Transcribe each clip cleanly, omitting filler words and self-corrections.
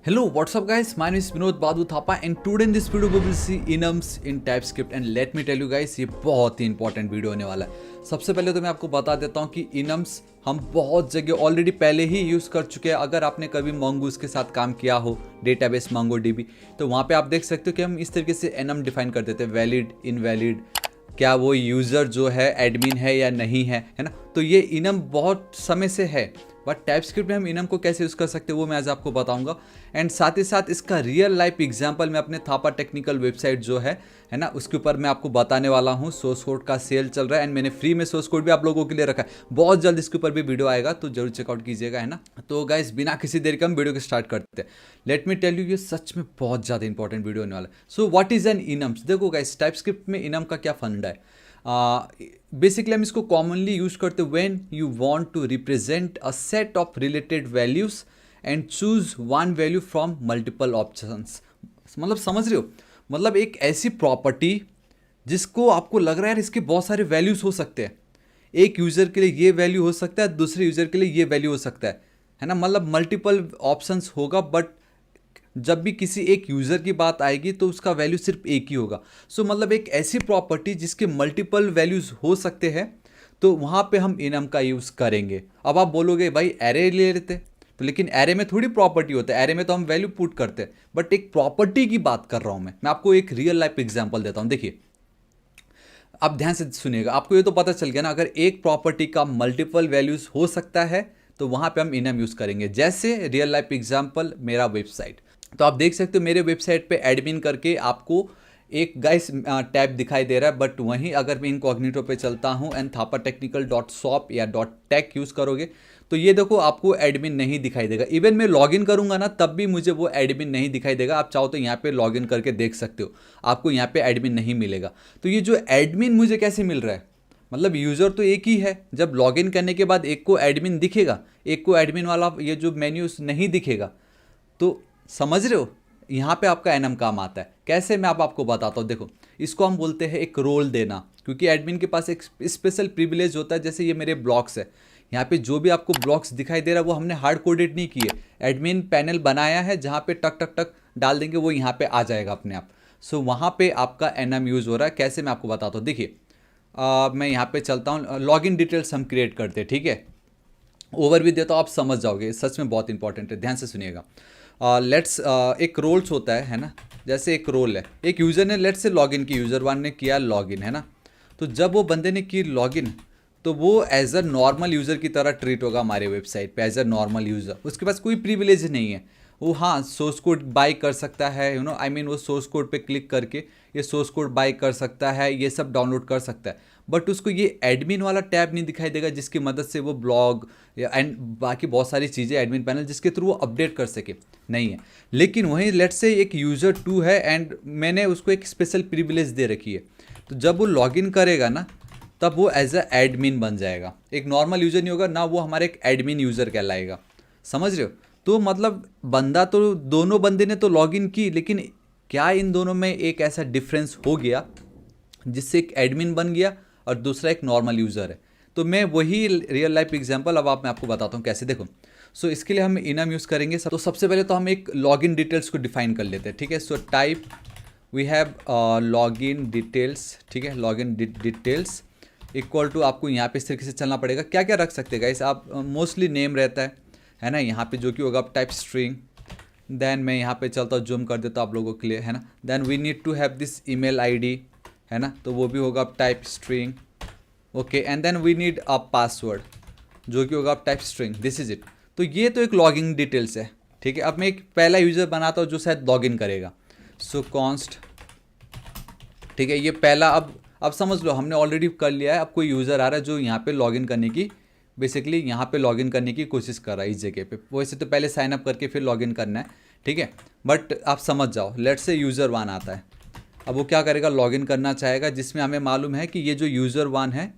Hello, what's up guys? My name is Vinod Badhu Thapa and today in this video we will see enums in TypeScript and let me tell you guys ये बहुत ही important video होने वाला है। सबसे पहले तो मैं आपको बता देता हूँ कि enums हम बहुत जगह ऑलरेडी पहले ही यूज़ कर चुके हैं। अगर आपने कभी mongoose के साथ काम किया हो, डेटाबेस MongoDB, तो वहाँ पे आप देख सकते हो कि हम इस तरीके से enum डिफाइन कर देते हैं, वैलिड, इनवैलिड, क्या वो यूज़र जो है एडमिन है या नहीं है ना। तो ये enum बहुत समय से है, बट टाइपस्क्रिप्ट में हम enum को कैसे यूज़ कर सकते हैं वो मैं आज आपको बताऊंगा। एंड साथ ही साथ इसका रियल लाइफ एग्जांपल मैं अपने थापा टेक्निकल वेबसाइट जो है ना, उसके ऊपर मैं आपको बताने वाला हूँ। सोर्स कोड का सेल चल रहा है एंड मैंने फ्री में सोर्स कोड भी आप लोगों के लिए रखा है। बहुत जल्द इसके ऊपर भी वीडियो आएगा, तो जरूर चेकआउट कीजिएगा, है ना। तो गाइस बिना किसी देर के हम वीडियो को स्टार्ट करते हैं। लेट मी टेल यू, ये सच में बहुत ज़्यादा इंपॉर्टेंट वीडियो होने वाला है। So what is an enums? देखो गाइस, टाइपस्क्रिप्ट में enum का क्या फंडा है। बेसिकली हम इसको कॉमनली यूज करते when you want to represent a set of related values and choose one value from multiple options. मतलब समझ रहे हो, मतलब एक ऐसी प्रॉपर्टी जिसको आपको लग रहा है यार इसके बहुत सारे वैल्यूज हो सकते हैं। एक यूज़र के लिए ये वैल्यू हो सकता है, दूसरे यूज़र के लिए ये वैल्यू हो सकता है ना। मतलब मल्टीपल ऑप्शंस होगा, बट जब भी किसी एक यूज़र की बात आएगी तो उसका वैल्यू सिर्फ एक ही होगा। सो मतलब एक ऐसी प्रॉपर्टी जिसके मल्टीपल वैल्यूज़ हो सकते हैं, तो वहाँ पे हम enum का यूज़ करेंगे। अब आप बोलोगे भाई एरे ले लेते, तो लेकिन एरे में थोड़ी प्रॉपर्टी होता है, एरे में तो हम वैल्यू पुट करते हैं, बट एक प्रॉपर्टी की बात कर रहा हूँ मैं आपको एक रियल लाइफ एग्जाम्पल देता हूँ। देखिए, आप ध्यान से सुनिएगा, आपको ये तो पता चल गया ना, अगर एक प्रॉपर्टी का मल्टीपल वैल्यूज़ हो सकता है तो वहाँ पे हम enum यूज़ करेंगे। जैसे रियल लाइफ एग्जाम्पल मेरा वेबसाइट, तो आप देख सकते हो मेरे वेबसाइट पे एडमिन करके आपको एक गाइस टैब दिखाई दे रहा है, बट वहीं अगर मैं इनकॉग्निटो पे चलता हूँ एंड thapatechnical.shop या .tech यूज़ करोगे तो ये देखो आपको एडमिन नहीं दिखाई देगा। इवन मैं लॉगिन करूँगा ना तब भी मुझे वो एडमिन नहीं दिखाई देगा। आप चाहो तो यहाँ पे लॉगिन करके देख सकते हो, आपको यहाँ पे एडमिन नहीं मिलेगा। तो ये जो एडमिन मुझे कैसे मिल रहा है, मतलब यूज़र तो एक ही है, जब लॉगिन करने के बाद एक को एडमिन दिखेगा, एक को एडमिन वाला ये जो मेन्यू नहीं दिखेगा। तो समझ रहे हो, यहाँ पे आपका enum काम आता है। कैसे, मैं आपको बताता हूँ। देखो, इसको हम बोलते हैं एक रोल देना, क्योंकि एडमिन के पास एक स्पेशल प्रिविलेज होता है। जैसे ये मेरे ब्लॉक्स है, यहाँ पे जो भी आपको ब्लॉक्स दिखाई दे रहा है वो हमने हार्ड कोडेड नहीं किए, एडमिन पैनल बनाया है जहाँ पे टक टक टक डाल देंगे वो यहाँ पे आ जाएगा अपने आप। सो वहाँ पे आपका enum यूज़ हो रहा है। कैसे, मैं आपको बताता हूँ। देखिए, मैं यहाँ पे चलता हूँ, लॉगिन डिटेल्स हम क्रिएट करते हैं, ठीक है। ओवरव्यू देता हूँ, आप समझ जाओगे, सच में बहुत इंपॉर्टेंट है, ध्यान से सुनिएगा। लेट्स एक रोल्स होता है ना। जैसे एक रोल है, एक यूज़र ने लेट्स से लॉगिन की, यूज़र वन ने किया लॉगिन, है ना। तो जब वो बंदे ने की लॉगिन, तो वो एज अ नॉर्मल यूज़र की तरह ट्रीट होगा हमारे वेबसाइट पे, एज अ नॉर्मल यूज़र। उसके पास कोई प्रिविलेज नहीं है। वो हाँ सोर्स कोड बाय कर सकता है, यू नो आई मीन वो सोर्स कोड पे क्लिक करके ये सोर्स कोड बाय कर सकता है, ये सब डाउनलोड कर सकता है, बट उसको ये एडमिन वाला टैब नहीं दिखाई देगा जिसकी मदद से वो ब्लॉग एंड बाकी बहुत सारी चीज़ें, एडमिन पैनल जिसके थ्रू वो अपडेट कर सके, नहीं है। लेकिन वहीं लेट्स से एक यूज़र 2 है एंड मैंने उसको एक स्पेशल प्रिविलेज दे रखी है। तो जब वो लॉगिन करेगा ना, तब वो एज अ एडमिन बन जाएगा, एक नॉर्मल यूज़र नहीं होगा ना, वो हमारे एक एडमिन यूज़र कहलाएगा। समझ रहे हो। तो मतलब बंदा तो, दोनों बंदे ने तो लॉगिन की, लेकिन क्या इन दोनों में एक ऐसा डिफरेंस हो गया जिससे एक एडमिन बन गया और दूसरा एक नॉर्मल यूज़र है। तो मैं वही रियल लाइफ एग्जांपल अब मैं आपको बताता हूँ कैसे। देखो, सो इसके लिए हम enum यूज़ करेंगे। तो सबसे पहले तो हम एक लॉगिन डिटेल्स को डिफाइन कर लेते हैं, ठीक है। So type we have login details, ठीक है। लॉगिन डिटेल्स इक्वल टू, आपको यहाँ पे इस तरीके से चलना पड़ेगा। क्या क्या रख सकते हैं गाइस आप, मोस्टली नेम रहता है ना, यहाँ पे जो कि होगा टाइप स्ट्रिंग। देन मैं यहाँ पे चलता हूँ, जूम कर देता हूँ आप लोगों के लिए, है ना। Then we need to have this email ID, है ना, तो वो भी होगा type string, okay. And then we need a password जो कि होगा type string, this is it. तो ये तो एक लॉगिन डिटेल्स है, ठीक है। अब मैं एक पहला यूज़र बनाता हूँ जो शायद लॉगिन करेगा। सो कॉन्स्ट, ठीक है, ये पहला। अब समझ लो हमने ऑलरेडी कर लिया है। अब कोई यूज़र आ रहा है जो यहाँ पे लॉगिन करने की, बेसिकली यहाँ पे लॉगिन करने की कोशिश कर रहा है इस जगह पे। वैसे तो पहले साइन अप करके फिर लॉगिन करना है, ठीक है, बट आप समझ जाओ। लेट्स से यूज़र 1 आता है। अब वो क्या करेगा, लॉगिन करना चाहेगा, जिसमें हमें मालूम है कि ये जो यूज़र 1 है,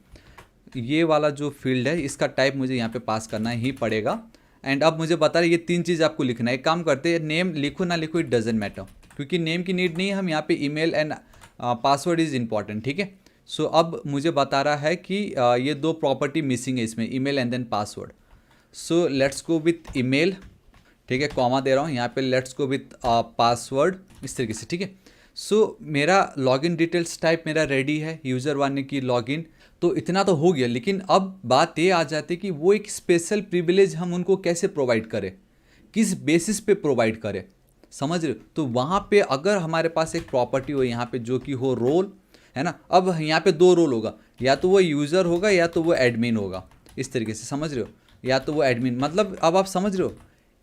ये वाला जो फील्ड है, इसका टाइप मुझे यहाँ पे पास करना ही पड़ेगा। एंड अब मुझे बता रहे ये 3 चीज़ आपको लिखना है। एक काम करते हैं, नेम लिखो ना लिखो, इट डजेंट मैटर, क्योंकि नेम की नीड नहीं है। हम यहाँ पे email and password is important, ठीक है। सो अब मुझे बता रहा है कि ये 2 प्रॉपर्टी मिसिंग है इसमें, email and then password. So let's go with email, ठीक है, कॉमा दे रहा हूँ यहाँ पे, लेट्स गो विथ पासवर्ड, इस तरीके से, ठीक है। सो मेरा लॉगिन डिटेल्स टाइप मेरा रेडी है, यूज़र वन ने की लॉगिन, तो इतना तो हो गया। लेकिन अब बात ये आ जाती है कि वो एक स्पेशल प्रिविलेज हम उनको कैसे प्रोवाइड करें, किस बेसिस पे प्रोवाइड करें, समझ रहे हो। तो वहाँ पे अगर हमारे पास एक प्रॉपर्टी हो यहाँ पे जो कि हो रोल, है ना, अब यहाँ पे दो रोल होगा, या तो वो यूज़र होगा या तो वो एडमिन होगा, इस तरीके से, समझ रहे हो, या तो वो एडमिन, मतलब अब आप समझ रहे हो,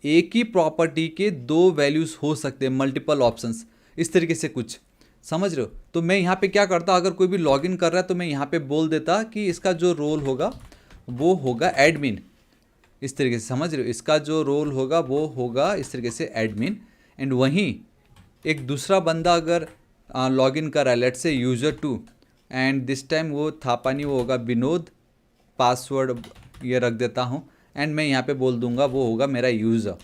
एक ही प्रॉपर्टी के दो वैल्यूज़ हो सकते हैं, मल्टीपल ऑप्शंस, इस तरीके से कुछ, समझ रहे हो। तो मैं यहाँ पे क्या करता, अगर कोई भी लॉगिन कर रहा है तो मैं यहाँ पे बोल देता कि इसका जो रोल होगा वो होगा एडमिन, इस तरीके से, समझ रहे हो, इसका जो रोल होगा वो होगा इस तरीके से एडमिन। एंड वहीं एक दूसरा बंदा अगर लॉगिन कर रहा है, let's say user two, and this time वो थापा नहीं, वो होगा विनोद, पासवर्ड ये रख देता हूँ, एंड मैं यहाँ पे बोल दूंगा वो होगा मेरा यूज़र।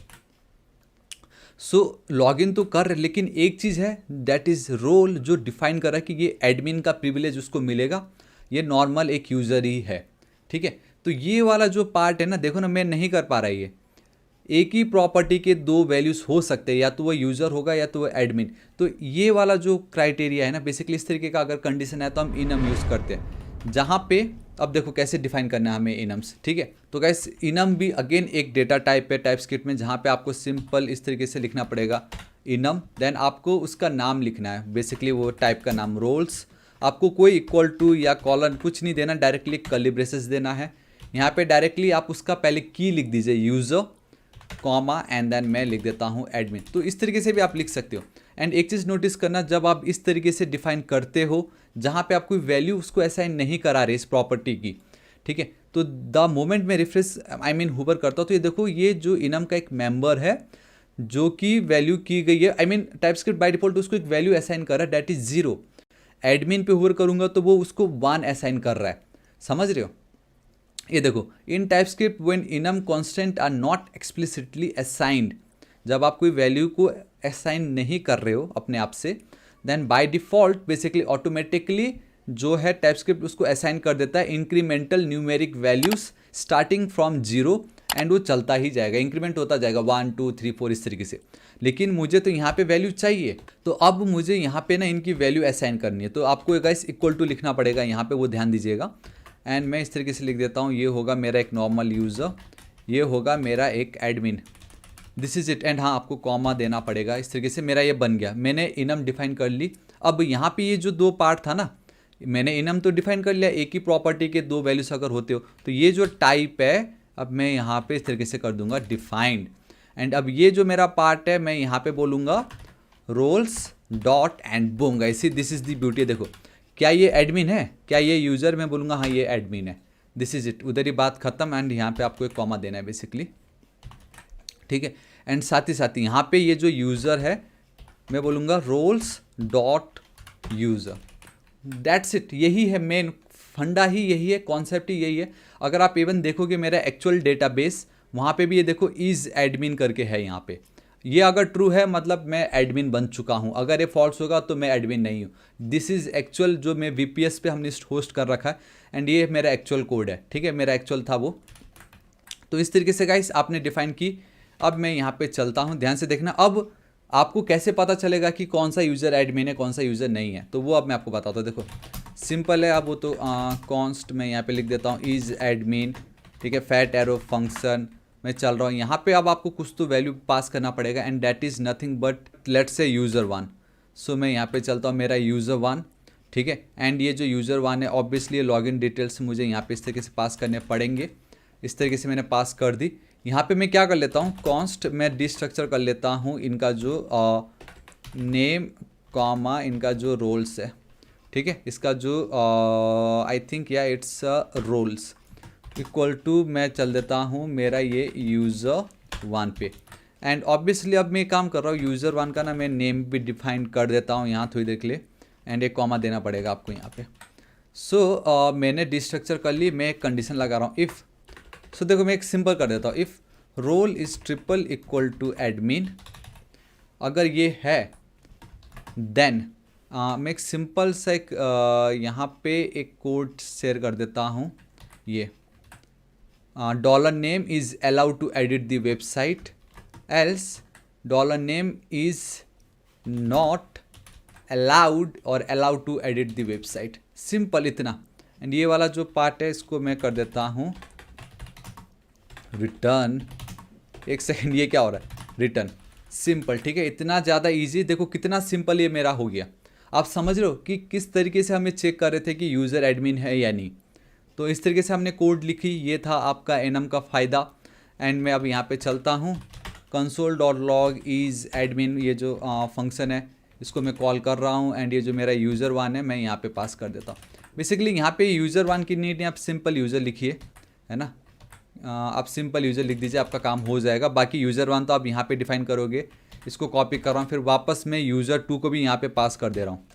सो लॉगिन तो कर रहे, लेकिन एक चीज़ है, दैट इज़ रोल, जो डिफाइन कर रहा है कि ये एडमिन का प्रिविलेज उसको मिलेगा, ये नॉर्मल एक यूज़र ही है, ठीक है। तो ये वाला जो पार्ट है ना, देखो ना, मैं नहीं कर पा रहा, ये एक ही प्रॉपर्टी के दो वैल्यूज़ हो सकते हैं, या तो वो यूज़र होगा या तो वो एडमिन। तो ये वाला जो क्राइटेरिया है ना, बेसिकली इस तरीके का अगर कंडीशन है तो हम इनम यूज़ करते हैं, जहाँ पे अब देखो कैसे डिफाइन करना है हमें इनम्स, ठीक है। तो गाइस इनम भी अगेन एक डेटा टाइप है टाइपस्क्रिप्ट में, जहाँ पे आपको सिंपल इस तरीके से लिखना पड़ेगा इनम, देन आपको उसका नाम लिखना है, बेसिकली वो टाइप का नाम रोल्स, आपको कोई इक्वल टू या कॉलन कुछ नहीं देना, डायरेक्टली कर्ली ब्रेसेस देना है। यहाँ पे डायरेक्टली आप उसका पहले की लिख दीजिए यूज़र, कॉमा, एंड देन मैं लिख देता हूँ एडमिन। तो इस तरीके से भी आप लिख सकते हो। एंड एक चीज़ नोटिस करना, जब आप इस तरीके से डिफाइन करते हो जहाँ पे आप कोई वैल्यू उसको असाइन नहीं करा रहे इस प्रॉपर्टी की, ठीक है, तो द मोमेंट में रिफ्रेश हुबर करता हूँ, तो ये देखो, ये जो इनम का एक मेंबर है जो कि वैल्यू की गई है, टाइपस्क्रिप्ट बाय डिफॉल्ट उसको एक वैल्यू असाइन कर रहा है, दैट इज 0। एडमिन पे हुबर करूँगा तो वो उसको 1 असाइन कर रहा है, समझ रहे हो। ये देखो, in TypeScript when enum constant are not explicitly assigned, जब आप कोई वैल्यू को असाइन नहीं कर रहे हो अपने आप से, then by default basically automatically जो है टाइपस्क्रिप्ट उसको असाइन कर देता है incremental numeric values starting from 0, and वो चलता ही जाएगा, इंक्रीमेंट होता जाएगा 1 2 3 4 इस तरीके से। लेकिन मुझे तो यहाँ पे वैल्यू चाहिए, तो अब मुझे यहाँ पे ना इनकी वैल्यू असाइन करनी है, तो आपको गाइस इक्वल टू लिखना पड़ेगा यहाँ पे, वो ध्यान दीजिएगा। एंड मैं इस तरीके से लिख देता हूँ, ये होगा मेरा एक नॉर्मल यूज़र, ये होगा मेरा एक admin, this is it. And हाँ, आपको कॉमा देना पड़ेगा, इस तरीके से मेरा ये बन गया, मैंने इनम डिफाइन कर ली। अब यहाँ पे ये जो दो पार्ट था ना, मैंने इनम तो डिफाइन कर लिया, एक ही प्रॉपर्टी के दो वैल्यूज अगर होते हो, तो ये जो टाइप है अब मैं यहाँ पे इस तरीके से कर दूंगा डिफाइंड। एंड अब ये जो मेरा पार्ट है मैं यहाँ पे बोलूँगा roles dot and boom guys, this is the beauty. देखो, क्या ये एडमिन है, क्या ये यूज़र, मैं बोलूँगा हाँ ये एडमिन है, दिस इज़ इट, उधर ही बात खत्म। एंड यहाँ पे आपको एक कॉमा देना है बेसिकली, ठीक है। एंड साथ ही यहाँ पे ये जो यूज़र है मैं बोलूँगा roles dot user, that's it. यही है मेन फंडा, ही यही है, कॉन्सेप्ट ही यही है। अगर आप इवन देखोगे मेरा एक्चुअल डेटाबेस, वहाँ पे भी ये देखो इज़ एडमिन करके है यहाँ पे, ये अगर ट्रू है मतलब मैं एडमिन बन चुका हूँ, अगर ये फॉल्स होगा तो मैं एडमिन नहीं हूँ। दिस इज़ एक्चुअल जो मैं VPS पे हमने होस्ट कर रखा है, एंड ये मेरा एक्चुअल कोड है, ठीक है, मेरा एक्चुअल था वो। तो इस तरीके से गाइस आपने डिफाइन की। अब मैं यहाँ पे चलता हूँ, ध्यान से देखना। अब आपको कैसे पता चलेगा कि कौन सा यूज़र एडमिन है कौन सा यूज़र नहीं है, तो वो अब मैं आपको बताता हूँ। देखो सिंपल है, अब वो तो कॉन्स्ट मैं यहाँ पे लिख देता हूँ इज़ एडमिन, ठीक है, फैट एरो फंक्शन मैं चल रहा हूँ यहाँ पे। अब आपको कुछ तो वैल्यू पास करना पड़ेगा, and that is nothing but let's say user 1। सो मैं यहाँ पे चलता हूँ मेरा यूज़र 1, ठीक है। एंड ये जो यूज़र 1 है ऑब्वियसली लॉगिन डिटेल्स मुझे यहाँ पे इस तरीके से पास करने पड़ेंगे, इस तरीके से मैंने पास कर दी। यहाँ पे मैं क्या कर लेता हूँ, कॉन्स्ट मैं डिस्ट्रक्चर कर लेता हूँ इनका जो नेम कॉमा इनका जो रोल्स है, ठीक है, इसका जो आई थिंक या इट्स रोल्स इक्वल टू मैं चल देता हूँ मेरा ये यूज़र 1 पे। एंड ऑब्वियसली अब मैं काम कर रहा हूँ यूज़र 1 का ना मैं नेम भी डिफाइन कर देता हूँ यहाँ थोड़ी देर के लिए, एंड एक कॉमा देना पड़ेगा आपको यहाँ पे। सो मैंने डिस्ट्रक्चर कर ली, मैं एक कंडीशन लगा रहा हूँ इफ़। सो देखो मैं एक सिंपल कर देता हूँ, if role is triple equal to admin, अगर ये है देन मैं एक सिंपल सा एक यहाँ पे एक कोड शेयर कर देता हूँ, ये $name is allowed to edit the website, else dollar name is not allowed और allowed to edit the website. Simple इतना। एंड ये वाला जो पार्ट है इसको मैं कर देता हूँ रिटर्न। एक सेकंड, ये क्या हो रहा है? रिटर्न। सिंपल, ठीक है, इतना ज़्यादा इजी। देखो कितना सिंपल ये मेरा हो गया। आप समझ रहे हो कि किस तरीके से हमें चेक कर रहे थे कि यूज़र एडमिन है या नहीं। तो इस तरीके से हमने कोड लिखी, ये था आपका एनम का फ़ायदा। एंड मैं अब यहाँ पे चलता हूँ, console.log इज़ एडमिन, ये जो फंक्शन है इसको मैं कॉल कर रहा हूँ। एंड ये जो मेरा यूज़र वन है मैं यहाँ पे पास कर देता हूँ। बेसिकली यहाँ पे यूज़र वन की नीड नहीं, आप सिंपल यूज़र लिखिए, है ना। आप सिंपल यूज़र लिख दीजिए, आपका काम हो जाएगा। बाकी यूज़र वन तो आप यहाँ पे डिफाइन करोगे। इसको कॉपी कर रहा हूँ, फिर वापस मैं यूज़र टू को भी यहाँ पे पास कर दे रहा हूँ।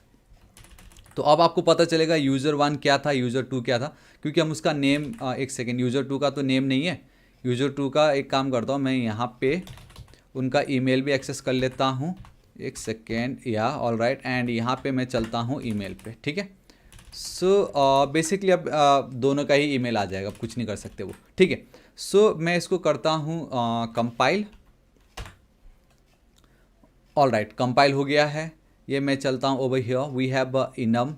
तो अब आपको पता चलेगा यूज़र वन क्या था, यूज़र टू क्या था, क्योंकि हम उसका नेम एक सेकेंड, यूज़र टू का तो नेम नहीं है। यूज़र टू का एक काम करता हूँ मैं, यहाँ पे उनका ईमेल भी एक्सेस कर लेता हूँ। एक सेकेंड, या ऑल राइट। एंड यहाँ पे मैं चलता हूँ ईमेल पे, ठीक है। सो बेसिकली अब दोनों का ही ईमेल आ जाएगा, अब कुछ नहीं कर सकते वो, ठीक है। सो मैं इसको करता हूँ कंपाइल। ऑल राइट, कंपाइल हो गया है। ये मैं चलता हूँ over here, we have enum.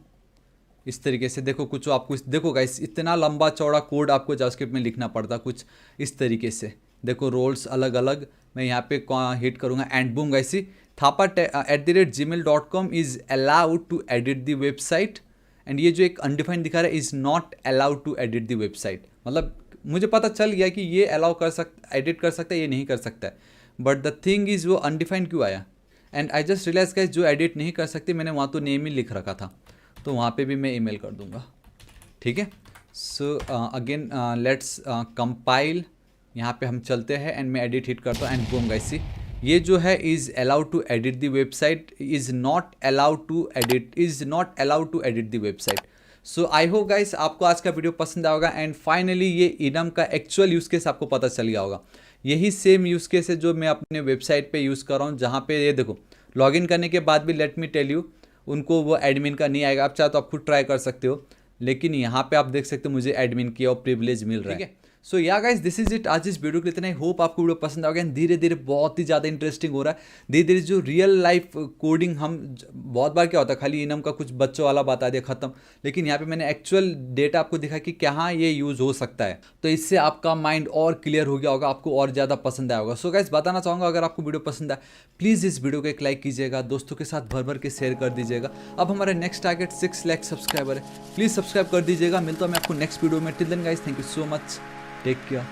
इस तरीके से देखो कुछ आपको देखो गाइस, इतना लंबा चौड़ा कोड आपको जावास्क्रिप्ट में लिखना पड़ता कुछ इस तरीके से। देखो रोल्स अलग अलग, मैं यहाँ पे हिट करूँगा and boom guys, thapa@gmail.com is allowed to edit the website. And ये जो एक अनडिफाइंड दिखा रहा है, is not allowed to edit the website. मतलब मुझे पता चल गया कि ये अलाउ कर सकता, एडिट कर सकता है, ये नहीं कर सकता है। बट द थिंग इज़ वो अनडिफाइंड क्यों आया? And I just realise guys, जो एडिट नहीं कर सकते, मैंने वहाँ तो नेम ही लिख रखा था, तो वहाँ पे भी मैं ईमेल कर दूँगा, ठीक है। So again let's compile. यहाँ पे हम चलते हैं एंड मैं एडिट हिट करता हूँ एंड बूम गाइस, ये जो है is allowed to edit the website, is not allowed to edit, is not allowed to edit the website. So I hope guys आपको आज का वीडियो पसंद आएगा। एंड फाइनली ये इनम का एक्चुअल यूज़ केस आपको पता चल गया होगा। यही सेम यूज़ केस है जो मैं अपने वेबसाइट पे यूज़ कर रहा हूँ, जहाँ पे ये देखो लॉगिन करने के बाद भी लेट मी टेल यू, उनको वो एडमिन का नहीं आएगा। आप चाहे तो आप खुद ट्राई कर सकते हो, लेकिन यहाँ पे आप देख सकते हो मुझे एडमिन की और प्रिविलेज मिल रहा है, ठीक है। सो या गाइस, दिस इज इट आज इस वीडियो के लिए इतना ही। होप आपको वीडियो पसंद आ गया। धीरे धीरे बहुत ही ज़्यादा इंटरेस्टिंग हो रहा है। धीरे धीरे जो रियल लाइफ कोडिंग, हम बहुत बार क्या होता है खाली इनम का कुछ बच्चों वाला बता दिया खत्म, लेकिन यहाँ पे मैंने एक्चुअल डेटा आपको दिखा कि कहाँ ये यूज़ हो सकता है। तो इससे आपका माइंड और क्लियर हो गया होगा, आपको और ज़्यादा पसंद आया होगा। सो गाइस, बताना चाहूँगा अगर आपको वीडियो पसंद आए प्लीज़ इस वीडियो को एक लाइक कीजिएगा, दोस्तों के साथ भर भर के शेयर कर दीजिएगा। अब हमारा नेक्स्ट टारगेट 6 लाख सब्सक्राइबर है, प्लीज़ सब्सक्राइब कर दीजिएगा। मिलता हूँ मैं आपको नेक्स्ट वीडियो में। Till then guys, thank you so much, take care.